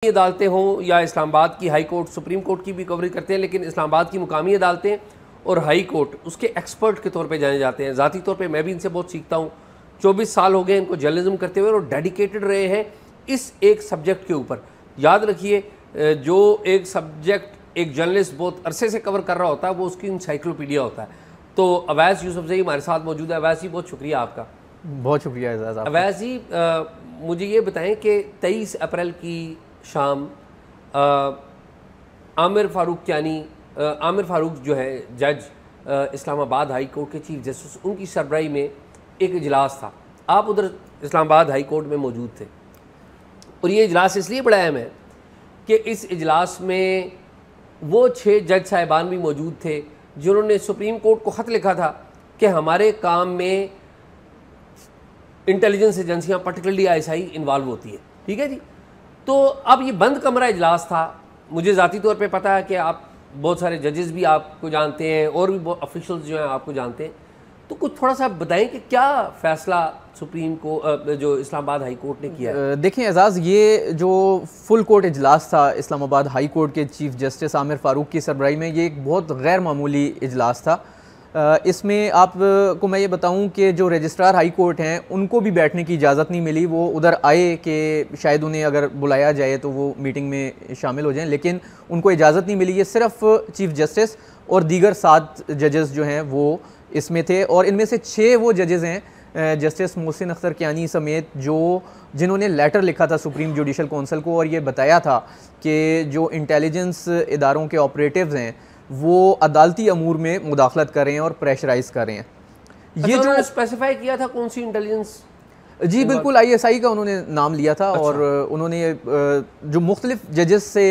अदालतें हों या इस्लामाबाद की हाई कोर्ट, सुप्रीम कोर्ट की भी कवरेज करते हैं, लेकिन इस्लामाबाद की मुकामी अदालतें और हाई कोर्ट उसके एक्सपर्ट के तौर पे जाने जाते हैं। ज़ाती तौर पे मैं भी इनसे बहुत सीखता हूँ। 24 साल हो गए इनको जर्नलिज्म करते हुए और डेडिकेटेड रहे हैं इस एक सब्जेक्ट के ऊपर। याद रखिए, जो एक सब्जेक्ट एक जर्नलिस्ट बहुत अरसे से कवर कर रहा होता है वो उसकी इंसाइक्लोपीडिया होता है। तो अवैस यूसुफजई हमारे साथ मौजूद है। अवैस जी, बहुत शुक्रिया आपका। बहुत शुक्रिया एजाज़। अवैस जी, मुझे ये बताएं कि 23 अप्रैल की शाम आमिर फ़ारूक जो है जज इस्लामाबाद हाई कोर्ट के चीफ जस्टिस, उनकी सरबराही में एक इजलास था। आप उधर इस्लामाबाद हाई कोर्ट में मौजूद थे और ये इजलास इसलिए बड़ा अहम है कि इस इजलास में वो 6 जज साहिबान भी मौजूद थे जिन्होंने सुप्रीम कोर्ट को ख़त लिखा था कि हमारे काम में इंटेलिजेंस एजेंसियाँ पर्टिकुलरली ISI इन्वॉल्व होती है। ठीक है जी। तो अब ये बंद कमरा इजलास था। मुझे ज़ाती तौर पे पता है कि आप बहुत सारे जजेस भी आपको जानते हैं और भी बहुत ऑफिशियल्स जो हैं आपको जानते हैं। तो कुछ थोड़ा सा बताएं कि क्या फ़ैसला सुप्रीम को जो इस्लामाबाद हाई कोर्ट ने किया है। देखें एजाज़, ये जो फुल कोर्ट इजलास था इस्लामाबाद हाई कोर्ट के चीफ जस्टिस आमिर फ़ारूक की सरबराही में, ये एक बहुत गैर मामूली इजलास था। इसमें आपको मैं ये बताऊं कि जो रजिस्ट्रार हाई कोर्ट हैं उनको भी बैठने की इजाज़त नहीं मिली। वो उधर आए कि शायद उन्हें अगर बुलाया जाए तो वो मीटिंग में शामिल हो जाएं, लेकिन उनको इजाज़त नहीं मिली। ये सिर्फ चीफ जस्टिस और दीगर 7 जजेस जो हैं वो इसमें थे और इनमें से 6 वो जजेस हैं जस्टिस मोहसिन अख्तर कियानी समेत जिन्होंने लेटर लिखा था सुप्रीम जुडिशल काउंसिल को और ये बताया था कि जो इंटेलिजेंस इदारों के ऑपरेटिव्स हैं वो अदालती अमूर में मुदाखलत कर रहे हैं और प्रेशराइज कर रहे हैं। ये जो स्पेसिफाई किया था कौन सी इंटेलिजेंस? जी बिल्कुल, ISI का उन्होंने नाम लिया था। अच्छा। और उन्होंने जो मुख्तलिफ जजेस से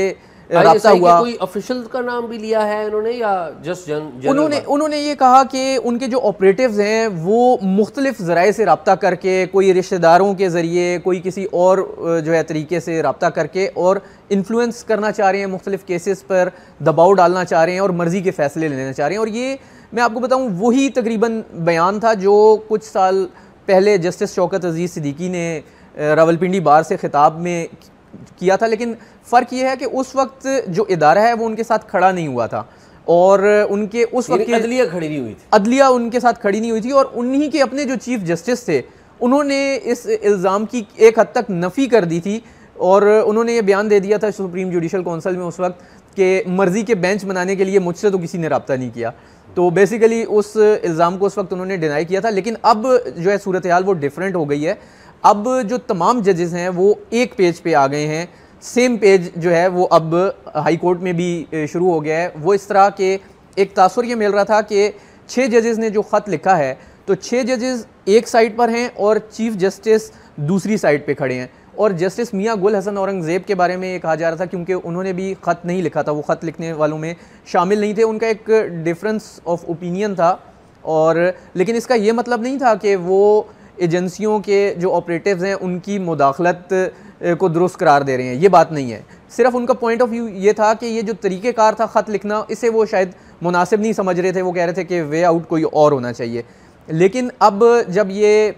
राब्ता हुआ, कोई ऑफिशियल का नाम भी लिया है उन्होंने या जस्ट उन्होंने ये कहा कि उनके जो ऑपरेटिव्स हैं वो मुख्तलिफ ज़राए से राब्ता करके, कोई रिश्तेदारों के ज़रिए, कोई किसी और जो है तरीके से राब्ता करके और इन्फ्लुएंस करना चाह रहे हैं, मुख्तलिफ केसेस पर दबाव डालना चाह रहे हैं और मर्ज़ी के फ़ैसले लेना चाह रहे हैं। और ये मैं आपको बताऊँ वही तकरीबन बयान था जो कुछ साल पहले जस्टिस शौकत अजीज़ सिद्दीकी ने रावलपिंडी बार से ख़िताब में किया था। लेकिन फ़र्क ये है कि उस वक्त जो इदारा है वो उनके साथ खड़ा नहीं हुआ था और उनके उस वक्त अदलिया खड़ी नहीं हुई थी, अदलिया उनके साथ खड़ी नहीं हुई थी। और उन्हीं के अपने जो चीफ जस्टिस थे उन्होंने इस इल्ज़ाम की एक हद तक नफ़ी कर दी थी और उन्होंने ये बयान दे दिया था सुप्रीम जुडिशल काउंसिल में उस वक्त कि मर्ज़ी के बेंच बनाने के लिए मुझसे तो किसी ने रब्ता नहीं किया। तो बेसिकली उस इल्ज़ाम को उस वक्त उन्होंने डिनाई किया था। लेकिन अब जो है सूरत हाल वो डिफरेंट हो गई है। अब जो तमाम जजेस हैं वो एक पेज पे आ गए हैं। सेम पेज जो है वो अब हाई कोर्ट में भी शुरू हो गया है। वो इस तरह के एक तासुर ये मिल रहा था कि 6 जजेस ने जो ख़त लिखा है तो 6 जजेस एक साइड पर हैं और चीफ जस्टिस दूसरी साइड पे खड़े हैं। और जस्टिस मियाँ गुल हसन औरंगज़ेब के बारे में ये कहा जा रहा था क्योंकि उन्होंने भी ख़त नहीं लिखा था, वो ख़त लिखने वालों में शामिल नहीं थे, उनका एक डिफरेंस ऑफ ओपिनियन था। और लेकिन इसका ये मतलब नहीं था कि वो एजेंसियों के जो ऑपरेटिव्स हैं उनकी मुदाखलत को दुरुस्त करार दे रहे हैं, ये बात नहीं है। सिर्फ उनका पॉइंट ऑफ व्यू ये था कि ये जो तरीक़ेकार था ख़त लिखना, इसे वो शायद मुनासिब नहीं समझ रहे थे। वो कह रहे थे कि वे आउट कोई और होना चाहिए। लेकिन अब जब ये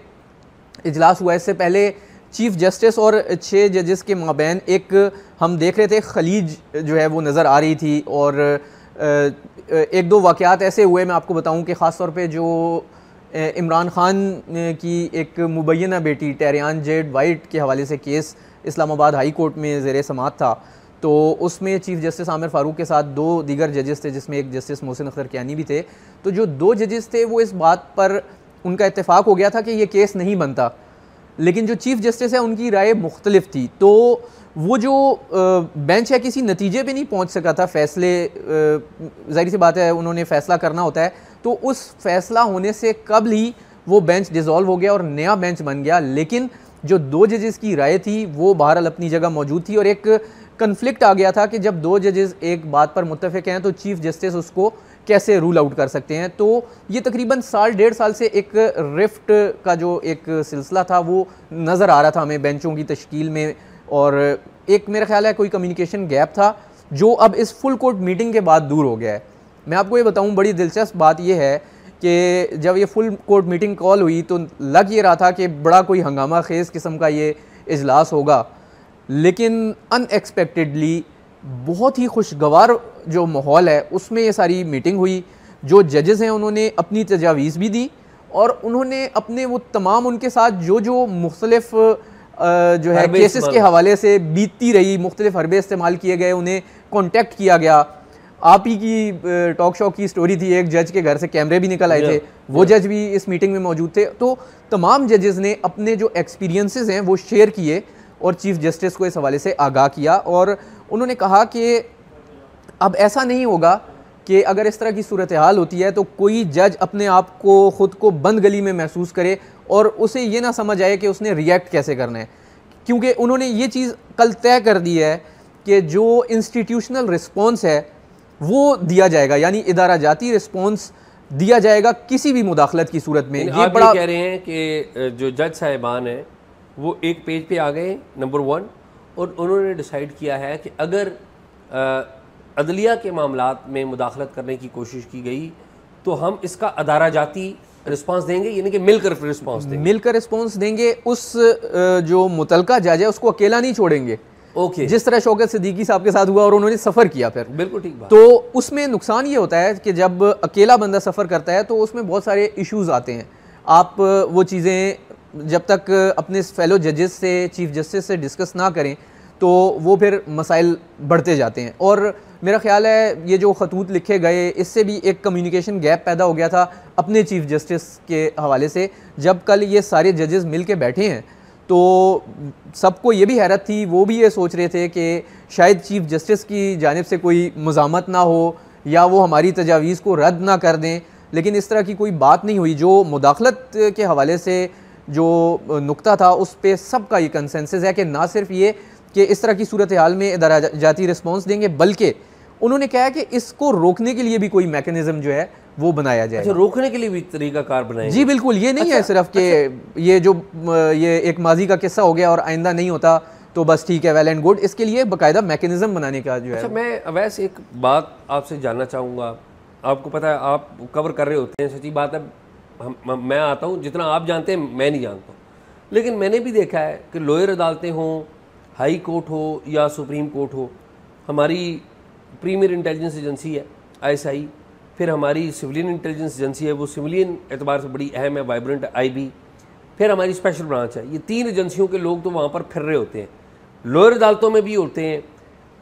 इजलास हुआ, इससे पहले चीफ जस्टिस और 6 जजेस के माबैन एक हम देख रहे थे खलीज जो है वो नज़र आ रही थी। और एक दो वाक़यात ऐसे हुए, मैं आपको बताऊं कि ख़ास तौर पे जो इमरान ख़ान की एक मुबैना बेटी टेरियान जेड वाइट के हवाले से केस इस्लामाबाद हाई कोर्ट में ज़ेरे समाअत था, तो उसमें चीफ जस्टिस आमिर फ़ारूक के साथ 2 दीगर जजेस थे जिसमें एक जस्टिस मोहसिन अख्तर कियानी भी थे। तो जो 2 जजेस थे वो इस बात पर उनका इत्तेफाक हो गया था कि ये केस नहीं बनता, लेकिन जो चीफ जस्टिस है उनकी राय मुख्तलिफ थी। तो वो जो बेंच है किसी नतीजे पे नहीं पहुंच सका था। फ़ैसले ज़ाहिर सी बात है उन्होंने फ़ैसला करना होता है, तो उस फ़ैसला होने से कबल ही वो बेंच डिज़ोल्व हो गया और नया बेंच बन गया। लेकिन जो 2 जजेस की राय थी वो बहरहाल अपनी जगह मौजूद थी और एक कन्फ्लिक्ट आ गया था कि जब 2 जजेस एक बात पर मुत्तफ़िक हैं तो चीफ जस्टिस उसको कैसे रूल आउट कर सकते हैं। तो ये तकरीबन साल 1.5 साल से एक रिफ्ट का जो एक सिलसिला था वो नज़र आ रहा था हमें बेंचों की तश्कील में। और एक मेरा ख्याल है कोई कम्युनिकेशन गैप था जो अब इस फुल कोर्ट मीटिंग के बाद दूर हो गया है। मैं आपको ये बताऊं, बड़ी दिलचस्प बात यह है कि जब ये फुल कोर्ट मीटिंग कॉल हुई तो लग ये रहा था कि बड़ा कोई हंगामा खेज़ किस्म का ये इजलास होगा, लेकिन अनएक्सपेक्टेडली बहुत ही खुशगवार जो माहौल है उसमें ये सारी मीटिंग हुई। जो जजेस हैं उन्होंने अपनी तजावीज़ भी दी और उन्होंने अपने वो तमाम उनके साथ जो जो मुख्तलिफ जो है केसेस के हवाले से बीतती रही, मुख्तलिफ हरबे इस्तेमाल किए गए, उन्हें कॉन्टेक्ट किया गया। आप ही की टॉक शो की स्टोरी थी, एक जज के घर से कैमरे भी निकल आए थे, वो जज भी इस मीटिंग में मौजूद थे। तो तमाम जजेस ने अपने जो एक्सपीरियंसेस हैं वो शेयर किए और चीफ जस्टिस को इस हवाले से आगाह किया और उन्होंने कहा कि अब ऐसा नहीं होगा कि अगर इस तरह की सूरत हाल होती है तो कोई जज अपने आप को ख़ुद को बंद गली में महसूस करे और उसे ये ना समझ आए कि उसने रिएक्ट कैसे करना है, क्योंकि उन्होंने ये चीज़ कल तय कर दी है कि जो इंस्टीट्यूशनल रिस्पॉन्स है वो दिया जाएगा, यानी इदारा जाती रिस्पॉन्स दिया जाएगा किसी भी मुदाखलत की सूरत में। ये बड़ा कह रहे हैं कि जो जज साहिबान हैं वो एक पेज पे आ गए नंबर 1 और उन्होंने डिसाइड किया है कि अगर अदलिया के मामलात में मुदाखलत करने की कोशिश की गई तो हम इसका अदारा जाती रिस्पांस देंगे, यानी कि मिलकर रिस्पांस देंगे, मिलकर रिस्पांस देंगे। उस जो मुतलका जज है उसको अकेला नहीं छोड़ेंगे। ओके, जिस तरह शौकत सिद्दीकी साहब के साथ हुआ और उन्होंने सफ़र किया फिर, बिल्कुल ठीक बात। तो उसमें नुकसान ये होता है कि जब अकेला बंदा सफ़र करता है तो उसमें बहुत सारे इश्यूज़ आते हैं। आप वो चीज़ें जब तक अपने फेलो जजेस से, चीफ जस्टिस से डिस्कस ना करें तो वो फिर मसाइल बढ़ते जाते हैं। और मेरा ख्याल है ये जो खतूत लिखे गए इससे भी एक कम्युनिकेशन गैप पैदा हो गया था अपने चीफ जस्टिस के हवाले से। जब कल ये सारे जजेस मिल के बैठे हैं तो सबको ये भी हैरत थी, वो भी ये सोच रहे थे कि शायद चीफ जस्टिस की जानिब से कोई मज़ामत ना हो या वो हमारी तजावीज़ को रद्द ना कर दें, लेकिन इस तरह की कोई बात नहीं हुई। जो मुदाखलत के हवाले से जो नुक्ता था उस पर सबका ये कंसेंसस है कि ना सिर्फ ये कि इस तरह की सूरत हाल में इदारा जाती रिस्पॉन्स देंगे, बल्कि उन्होंने कहा है कि इसको रोकने के लिए भी कोई मैकेनिज्म जो है वो बनाया जाए। अच्छा, रोकने के लिए भी तरीका कार बनाएंगे? जी बिल्कुल, ये नहीं है सिर्फ कि ये जो ये एक माजी का किस्सा हो गया और आइंदा नहीं होता तो बस ठीक है, वेल एंड गुड। इसके लिए बाकायदा मैकेनिज्म बनाने का जो है। अच्छा, मैं वैसे एक बात आपसे जानना चाहूँगा। आपको पता है आप कवर कर रहे होते हैं, सच्ची बात है, मैं आता हूँ, जितना आप जानते हैं मैं नहीं जानता, लेकिन मैंने भी देखा है कि लोअर अदालतें हों, हाई कोर्ट हो या सुप्रीम कोर्ट हो, हमारी प्रीमियर इंटेलिजेंस एजेंसी है ISI, फिर हमारी सिविलियन इंटेलिजेंस एजेंसी है, वो सिविलियन एतबार से बड़ी अहम है, वाइब्रेंट IB, फिर हमारी स्पेशल ब्रांच है। ये 3 एजेंसियों के लोग तो वहाँ पर फिर रहे होते हैं। लोअर अदालतों में भी होते हैं,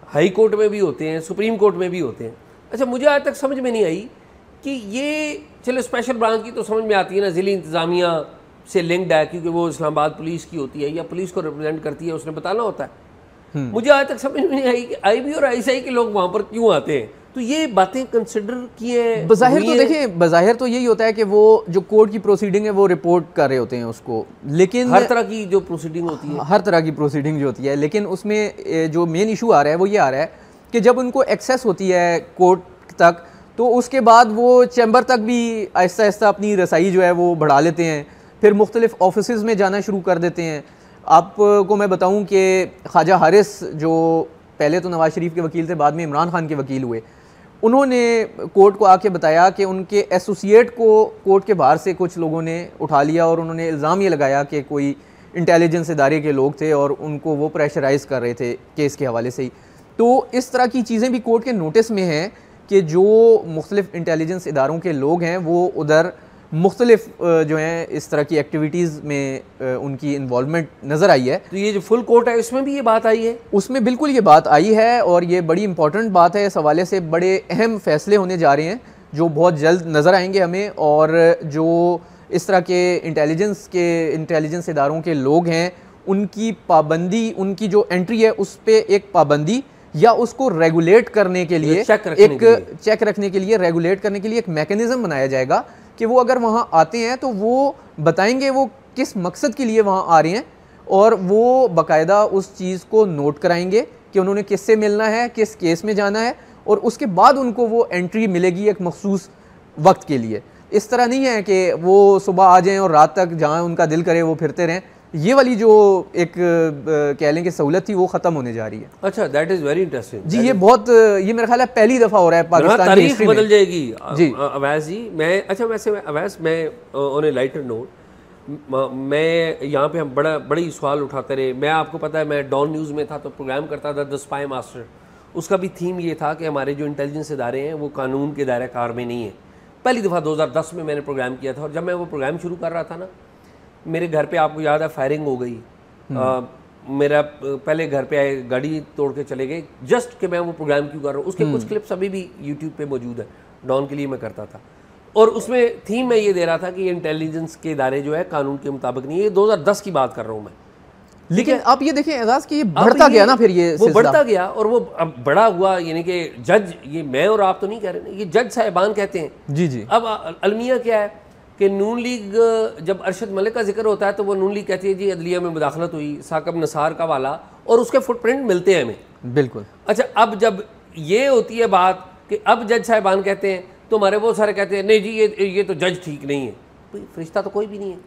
हाई कोर्ट में भी होते हैं, सुप्रीम कोर्ट में भी होते हैं। अच्छा, मुझे आज तक समझ में नहीं आई कि ये, चलो स्पेशल ब्रांच की तो समझ में आती है ना, ज़िली इंतज़ामिया से लिंक्ड है क्योंकि वो इस्लामाबाद पुलिस की होती है या पुलिस को रिप्रेजेंट करती है, उसने बताना होता है। मुझे आज तक समझ में नहीं आई कि IB और ISI के लोग वहाँ पर क्यों आते हैं। तो ये बातें कंसिडर की है बज़ाहिर तो देखें, बज़ाहिर तो यही होता है कि वो जो कोर्ट की प्रोसीडिंग है वो रिपोर्ट कर रहे होते हैं उसको, लेकिन हर तरह की जो प्रोसीडिंग होती है, हर तरह की प्रोसीडिंग जो होती है, लेकिन उसमें जो मेन इशू आ रहा है वो ये आ रहा है कि जब उनको एक्सेस होती है कोर्ट तक तो उसके बाद वो चैम्बर तक भी आहिस्ता आहिस्ता अपनी रसाई जो है वो बढ़ा लेते हैं, फिर मुख्तलिफ ऑफिसेज़ में जाना शुरू कर देते हैं। आपको मैं बताऊं कि ख्वाजा हारिस जो पहले तो नवाज शरीफ के वकील थे, बाद में इमरान खान के वकील हुए, उन्होंने कोर्ट को आके बताया कि उनके एसोसिएट को कोर्ट के बाहर से कुछ लोगों ने उठा लिया और उन्होंने इल्ज़ाम ये लगाया कि कोई इंटेलिजेंस इदारे के लोग थे और उनको वो प्रेशराइज़ कर रहे थे केस के हवाले से ही। तो इस तरह की चीज़ें भी कोर्ट के नोटिस में हैं कि जो मुख्तलिफ इंटेलिजेंस इदारों के लोग हैं वो उधर मुख्तलिफ जो हैं इस तरह की एक्टिविटीज़ में उनकी इन्वॉल्वमेंट नज़र आई है। तो ये जो फुल कोर्ट है इसमें भी ये बात आई है? उसमें बिल्कुल ये बात आई है और ये बड़ी इंपॉर्टेंट बात है। इस हवाले से बड़े अहम फैसले होने जा रहे हैं जो बहुत जल्द नज़र आएंगे हमें, और जो इस तरह के इंटेलिजेंस इदारों के लोग हैं उनकी पाबंदी, उनकी जो एंट्री है उस पर एक पाबंदी या उसको रेगुलेट करने के लिए चेक रखने के लिए रेगुलेट करने के लिए एक मैकेनिज्म बनाया जाएगा कि वो अगर वहाँ आते हैं तो वो बताएंगे वो किस मकसद के लिए वहाँ आ रहे हैं और वो बाकायदा उस चीज़ को नोट कराएंगे कि उन्होंने किससे मिलना है, किस केस में जाना है, और उसके बाद उनको वो एंट्री मिलेगी एक मखसूस वक्त के लिए। इस तरह नहीं है कि वो सुबह आ जाएं और रात तक जहाँ उनका दिल करे वो फिरते रहें। ये वाली जो एक कह लें कि सहूलत थी वो ख़त्म होने जा रही है। अच्छा, दैट इज़ वेरी इंटरेस्टिंग जी। ये बहुत, ये मेरा ख्याल है पहली दफ़ा हो रहा है पाकिस्तान की हिस्ट्री में। बदल जाएगी जी अवैस जी। मैं, अच्छा वैसे अवैस, मैं ऑन ए लाइटर नोट, मैं यहाँ पे हम बड़ी सवाल उठाते रहे। मैं, आपको पता है, मैं डॉन न्यूज़ में था तो प्रोग्राम करता था द स्पाई मास्टर। उसका भी थीम ये था कि हमारे जो इंटेलिजेंस इदारे हैं वो कानून के दायरा कार में नहीं है। पहली दफ़ा 2010 में मैंने प्रोग्राम किया था, और जब मैं वो प्रोग्राम शुरू कर रहा था ना, मेरे घर पे, आपको याद है, फायरिंग हो गई। मेरा पहले घर पे आए, गाड़ी तोड़ के चले गए, जस्ट कि मैं वो प्रोग्राम क्यों कर रहा हूँ। उसके कुछ क्लिप्स अभी भी यूट्यूब पे मौजूद है, डॉन के लिए मैं करता था। और उसमें थीम मैं ये दे रहा था कि ये इंटेलिजेंस के इदारे जो है कानून के मुताबिक नहीं है। ये 2010 की बात कर रहा हूँ मैं। लेकिन आप ये देखें एजाज कि ये बढ़ता गया ना, फिर ये वो बढ़ता गया और वो अब बड़ा हुआ। यानी कि जज, ये मैं और आप तो नहीं कह रहे, ये जज साहिबान कहते हैं। जी जी। अब अलमिया क्या है कि नून लीग, जब अरशद मलिक का जिक्र होता है तो वो नून लीग कहती है जी अदलिया में मुदाखलत हुई, साकब नसार का वाला, और उसके फुटप्रिंट मिलते हैं हमें। बिल्कुल। अच्छा, अब जब ये होती है बात कि अब जज साहिबान कहते हैं, तो हमारे वो सारे कहते हैं नहीं जी ये तो जज ठीक नहीं है। फरिश्ता तो कोई भी नहीं है।